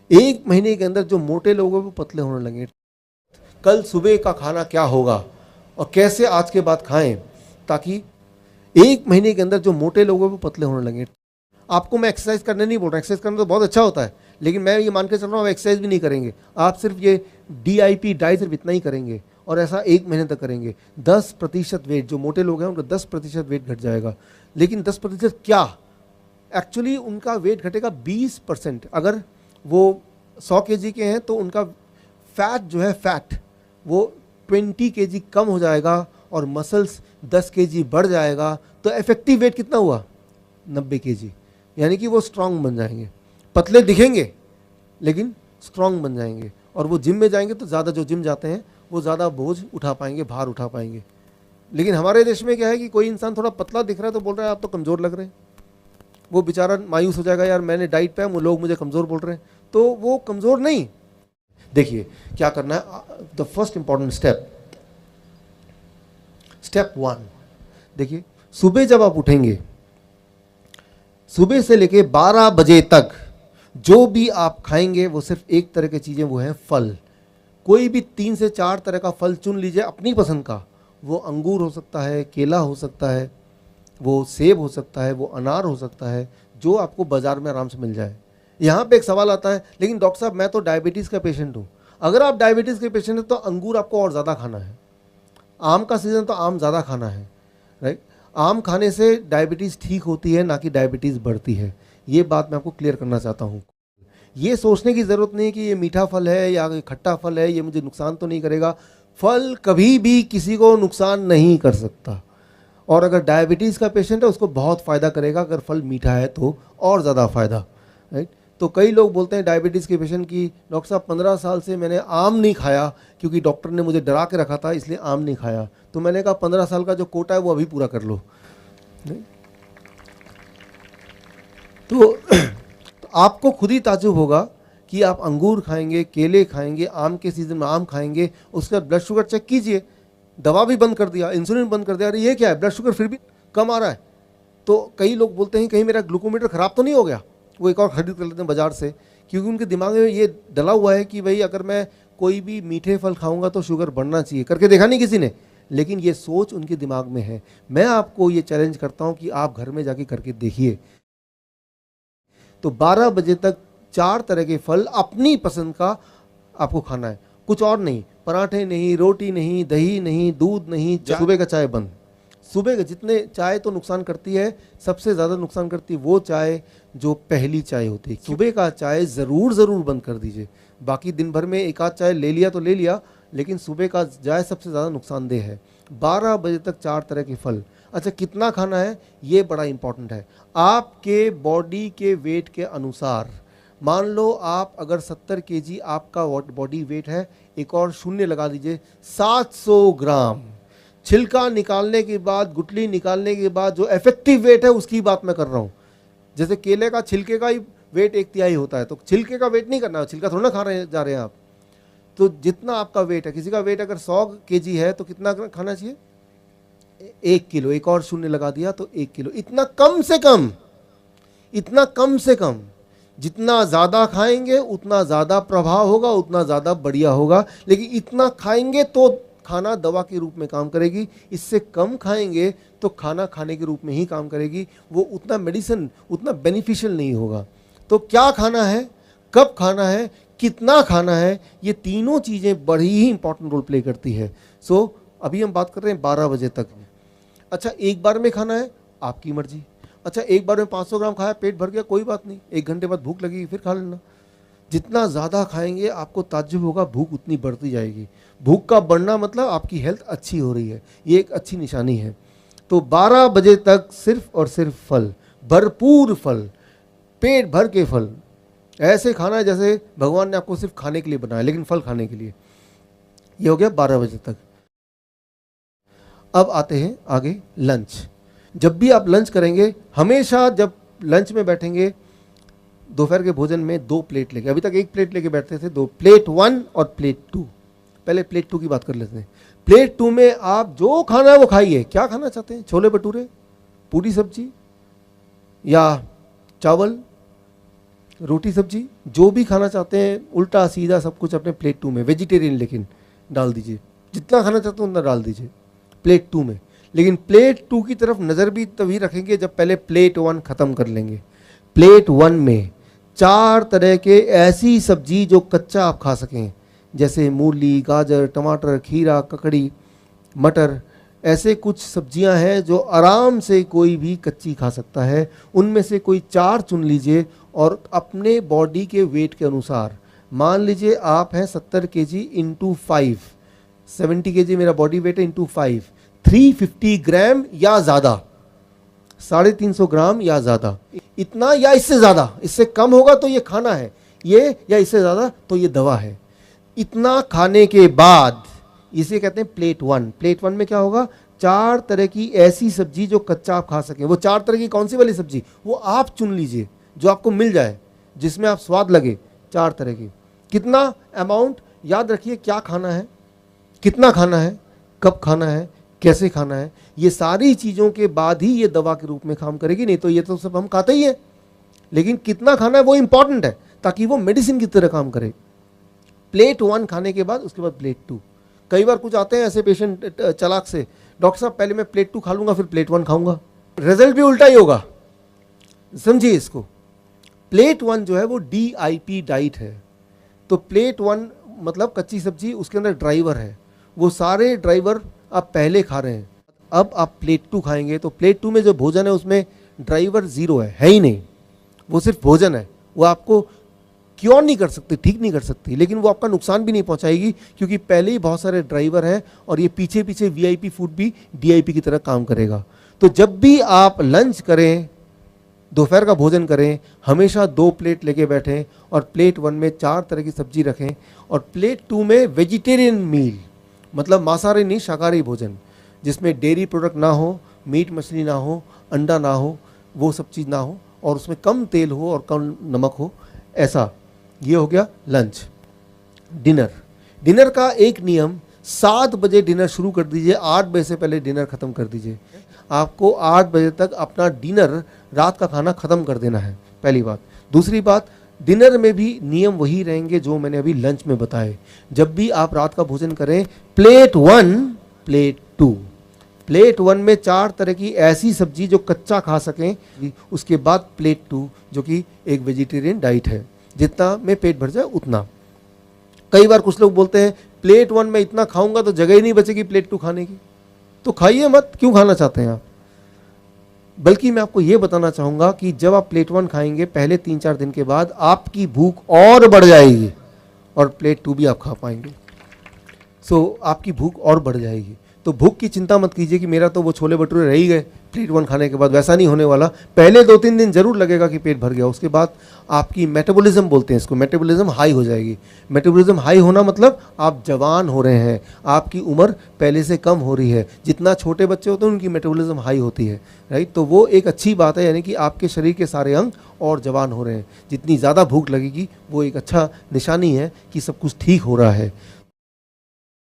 1 महीने के अंदर जो मोटे लोग हैं वो पतले होने लगे। कल सुबह का खाना क्या होगा और कैसे आज के बाद खाएं, ताकि 1 महीने के अंदर जो मोटे लोग हैं वो पतले होने लगे। आपको मैं एक्सरसाइज करने नहीं बोल रहा, एक्सरसाइज करना तो बहुत अच्छा होता है, लेकिन मैं ये मान के चल रहा हूँ आप एक्सरसाइज भी नहीं करेंगे, आप सिर्फ ये DIP डाइट सिर्फ इतना ही करेंगे और ऐसा 1 महीने तक करेंगे। 10% वेट, जो मोटे लोग हैं उनका 10% वेट घट जाएगा। लेकिन 10% क्या, एक्चुअली उनका वेट घटेगा 20%। अगर वो 100 kg के हैं तो उनका फैट जो है, फैट वो 20 kg कम हो जाएगा और मसल्स 10 kg बढ़ जाएगा। तो इफेक्टिव वेट कितना हुआ, 90 kg। यानी कि वो स्ट्रांग बन जाएंगे, पतले दिखेंगे लेकिन स्ट्रांग बन जाएंगे। और वो जिम में जाएंगे तो ज़्यादा, जो जिम जाते हैं वो ज़्यादा बोझ उठा पाएंगे, भार उठा पाएंगे। लेकिन हमारे देश में क्या है कि कोई इंसान थोड़ा पतला दिख रहा है तो बोल रहा है आप तो कमज़ोर लग रहे हैं। वो बेचारा मायूस हो जाएगा, यार मैंने डाइट पे वो लोग मुझे कमज़ोर बोल रहे हैं। तो वो कमज़ोर नहीं। देखिए क्या करना है, द फर्स्ट इंपॉर्टेंट स्टेप 1, देखिए सुबह जब आप उठेंगे, सुबह से लेके 12 बजे तक जो भी आप खाएंगे वो सिर्फ एक तरह की चीज़ें, वो है फल। कोई भी 3 से 4 तरह का फल चुन लीजिए अपनी पसंद का। वो अंगूर हो सकता है, केला हो सकता है, वो सेब हो सकता है, वो अनार हो सकता है, जो आपको बाज़ार में आराम से मिल जाए। यहाँ पे एक सवाल आता है, लेकिन डॉक्टर साहब मैं तो डायबिटीज़ का पेशेंट हूँ। अगर आप डायबिटीज़ के पेशेंट हैं तो अंगूर आपको और ज़्यादा खाना है। आम का सीज़न तो आम ज़्यादा खाना है, राइट। आम खाने से डायबिटीज़ ठीक होती है, ना कि डायबिटीज़ बढ़ती है। ये बात मैं आपको क्लियर करना चाहता हूँ। ये सोचने की ज़रूरत नहीं कि ये मीठा फल है या खट्टा फल है, ये मुझे नुकसान तो नहीं करेगा। फल कभी भी किसी को नुकसान नहीं कर सकता। और अगर डायबिटीज़ का पेशेंट है उसको बहुत फ़ायदा करेगा, अगर फल मीठा है तो और ज़्यादा फ़ायदा, राइट। तो कई लोग बोलते हैं डायबिटीज़ के पेशेंट की, डॉक्टर साहब 15 साल से मैंने आम नहीं खाया क्योंकि डॉक्टर ने मुझे डरा के रखा था, इसलिए आम नहीं खाया। तो मैंने कहा 15 साल का जो कोटा है वो अभी पूरा कर लो। तो आपको खुद ही ताज्जुब होगा कि आप अंगूर खाएंगे, केले खाएंगे, आम के सीज़न में आम खाएंगे, उसका ब्लड शुगर चेक कीजिए, दवा भी बंद कर दिया, इंसुलिन बंद कर दिया, अरे ये क्या है, ब्लड शुगर फिर भी कम आ रहा है। तो कई लोग बोलते हैं कहीं मेरा ग्लूकोमीटर ख़राब तो नहीं हो गया, वो एक और खरीद कर लेते हैं बाज़ार से, क्योंकि उनके दिमाग में ये डला हुआ है कि भाई अगर मैं कोई भी मीठे फल खाऊंगा तो शुगर बढ़ना चाहिए। करके देखा नहीं किसी ने, लेकिन ये सोच उनके दिमाग में है। मैं आपको ये चैलेंज करता हूँ कि आप घर में जाके करके देखिए। तो 12 बजे तक 4 तरह के फल अपनी पसंद का आपको खाना है, कुछ और नहीं। पराठे नहीं, रोटी नहीं, दही नहीं, दूध नहीं, सुबह का चाय बंद। सुबह के जितने चाय तो नुकसान करती है, सबसे ज़्यादा नुकसान करती है वो चाय जो पहली चाय होती है। सुबह का चाय ज़रूर बंद कर दीजिए। बाकी दिन भर में एक आध चाय ले लिया तो ले लिया, लेकिन सुबह का चाय सबसे ज़्यादा नुकसानदेह है। 12 बजे तक 4 तरह के फल। अच्छा, कितना खाना है ये बड़ा इंपॉर्टेंट है। आपके बॉडी के वेट के अनुसार, मान लो आप अगर 70 kg आपका बॉडी वेट है, एक और शून्य लगा दीजिए, 700 ग्राम। छिलका निकालने के बाद, गुठली निकालने के बाद जो इफेक्टिव वेट है उसकी बात मैं कर रहा हूँ। जैसे केले का छिलके का ही वेट 1/3 होता है, तो छिलके का वेट नहीं करना, छिलका थोड़ा ना खा रहे जा रहे हैं आप। तो जितना आपका वेट है, किसी का वेट अगर 100 kg है तो कितना खाना चाहिए, 1 किलो। एक और शून्य लगा दिया तो 1 किलो। इतना कम से कम, इतना कम से कम। जितना ज़्यादा खाएंगे उतना ज़्यादा प्रभाव होगा, उतना ज़्यादा बढ़िया होगा। लेकिन इतना खाएंगे तो खाना दवा के रूप में काम करेगी, इससे कम खाएंगे तो खाना खाने के रूप में ही काम करेगी, वो उतना मेडिसिन, उतना बेनिफिशियल नहीं होगा। तो क्या खाना है, कब खाना है, कितना खाना है, ये तीनों चीज़ें बड़ी ही इंपॉर्टेंट रोल प्ले करती है। सो अभी हम बात कर रहे हैं 12 बजे तक। अच्छा, एक बार में खाना है, आपकी मर्जी। अच्छा, एक बार में 500 ग्राम खाया, पेट भर गया, कोई बात नहीं, 1 घंटे बाद भूख लगेगी फिर खा लेना। जितना ज़्यादा खाएंगे आपको ताज्जुब होगा, भूख उतनी बढ़ती जाएगी। भूख का बढ़ना मतलब आपकी हेल्थ अच्छी हो रही है, ये एक अच्छी निशानी है। तो 12 बजे तक सिर्फ और सिर्फ फल, भरपूर फल, पेट भर के फल। ऐसे खाना है जैसे भगवान ने आपको सिर्फ खाने के लिए बनाया, लेकिन फल खाने के लिए। ये हो गया 12 बजे तक। अब आते हैं आगे लंच। जब भी आप लंच करेंगे, हमेशा जब लंच में बैठेंगे, दोपहर के भोजन में 2 प्लेट लेके, अभी तक 1 प्लेट लेके बैठते थे, 2 प्लेट 1 और प्लेट 2। पहले प्लेट 2 की बात कर लेते हैं। प्लेट 2 में आप जो खाना है वो खाइए। क्या खाना चाहते हैं, छोले भटूरे, पूरी सब्जी या चावल रोटी सब्जी जो भी खाना चाहते हैं उल्टा सीधा सब कुछ अपने प्लेट 2 में, वेजिटेरियन लेकिन डाल दीजिए, जितना खाना चाहते हो उतना डाल दीजिए प्लेट 2 में। लेकिन प्लेट 2 की तरफ नज़र भी तभी रखेंगे जब पहले प्लेट 1 ख़त्म कर लेंगे। प्लेट 1 में 4 तरह के ऐसी सब्जी जो कच्चा आप खा सकें, जैसे मूली, गाजर, टमाटर, खीरा, ककड़ी, मटर, ऐसे कुछ सब्जियां हैं जो आराम से कोई भी कच्ची खा सकता है। उनमें से कोई 4 चुन लीजिए और अपने बॉडी के वेट के अनुसार, मान लीजिए आप हैं 70 केजी इंटू 5, 70 केजी मेरा बॉडी वेट है इंटू 5, 350 ग्राम या ज़्यादा, 350 ग्राम या ज़्यादा, इतना या इससे ज़्यादा, इससे कम होगा तो ये खाना है ये, या इससे ज़्यादा तो ये दवा है। इतना खाने के बाद इसे कहते हैं प्लेट 1। प्लेट 1 में क्या होगा, 4 तरह की ऐसी सब्जी जो कच्चा आप खा सकें। वो 4 तरह की कौन सी वाली सब्जी, वो आप चुन लीजिए जो आपको मिल जाए, जिसमें आप स्वाद लगे, 4 तरह की। कितना अमाउंट याद रखिए, क्या खाना है, कितना खाना है, कब खाना है, कैसे खाना है, ये सारी चीज़ों के बाद ही ये दवा के रूप में काम करेगी। नहीं तो ये तो सब हम खाते ही हैं, लेकिन कितना खाना है वो इंपॉर्टेंट है ताकि वो मेडिसिन की तरह काम करे। प्लेट 1 खाने के बाद उसके बाद प्लेट 2। कई बार कुछ आते हैं ऐसे पेशेंट चालाक से, डॉक्टर साहब पहले मैं प्लेट 2 खा लूँगा फिर प्लेट 1 खाऊंगा। रिजल्ट भी उल्टा ही होगा, समझिए इसको। प्लेट 1 जो है वो DIP डाइट है। तो प्लेट 1 मतलब कच्ची सब्जी, उसके अंदर ड्राइवर है, वो सारे ड्राइवर आप पहले खा रहे हैं। अब आप प्लेट 2 खाएंगे तो प्लेट 2 में जो भोजन है उसमें ड्राइवर ज़ीरो है ही नहीं, वो सिर्फ भोजन है। वो आपको क्योर नहीं कर सकती, ठीक नहीं कर सकती, लेकिन वो आपका नुकसान भी नहीं पहुंचाएगी क्योंकि पहले ही बहुत सारे ड्राइवर हैं और ये पीछे पीछे VIP फूड भी DIP की तरह काम करेगा। तो जब भी आप लंच करें, दोपहर का भोजन करें, हमेशा 2 प्लेट लेके बैठें और प्लेट 1 में 4 तरह की सब्जी रखें और प्लेट 2 में वेजिटेरियन मील, मतलब मांसाहारी नहीं शाकाहारी भोजन, जिसमें डेयरी प्रोडक्ट ना हो, मीट मछली ना हो, अंडा ना हो, वो सब चीज़ ना हो, और उसमें कम तेल हो और कम नमक हो, ऐसा। ये हो गया लंच। डिनर का एक नियम, 7 बजे डिनर शुरू कर दीजिए, 8 बजे से पहले डिनर ख़त्म कर दीजिए। आपको 8 बजे तक अपना डिनर, रात का खाना ख़त्म कर देना है, पहली बात। दूसरी बात, डिनर में भी नियम वही रहेंगे जो मैंने अभी लंच में बताए। जब भी आप रात का भोजन करें, प्लेट 1 प्लेट 2, प्लेट 1 में 4 तरह की ऐसी सब्जी जो कच्चा खा सकें, उसके बाद प्लेट 2 जो कि एक वेजिटेरियन डाइट है, जितना में पेट भर जाए उतना। कई बार कुछ लोग बोलते हैं प्लेट 1 में इतना खाऊंगा तो जगह ही नहीं बचेगी प्लेट 2 खाने की, तो खाइए मत, क्यों खाना चाहते हैं आप। बल्कि मैं आपको ये बताना चाहूँगा कि जब आप प्लेट 1 खाएंगे, पहले 3-4 दिन के बाद आपकी भूख और बढ़ जाएगी और प्लेट 2 भी आप खा पाएंगे। सो आपकी भूख और बढ़ जाएगी। तो भूख की चिंता मत कीजिए कि मेरा तो वो छोले भटूरे रह ही गए प्लेट 1 खाने के बाद, वैसा नहीं होने वाला। पहले 2-3 दिन जरूर लगेगा कि पेट भर गया, उसके बाद आपकी मेटाबॉलिज्म बोलते हैं इसको, मेटाबॉलिज्म हाई हो जाएगी। मेटाबॉलिज्म हाई होना मतलब आप जवान हो रहे हैं, आपकी उम्र पहले से कम हो रही है। जितना छोटे बच्चे होते हैं उनकी मेटाबॉलिज्म हाई होती है, राइट। तो वो एक अच्छी बात है, यानी कि आपके शरीर के सारे अंग और जवान हो रहे हैं। जितनी ज़्यादा भूख लगेगी वो एक अच्छा निशानी है कि सब कुछ ठीक हो रहा है।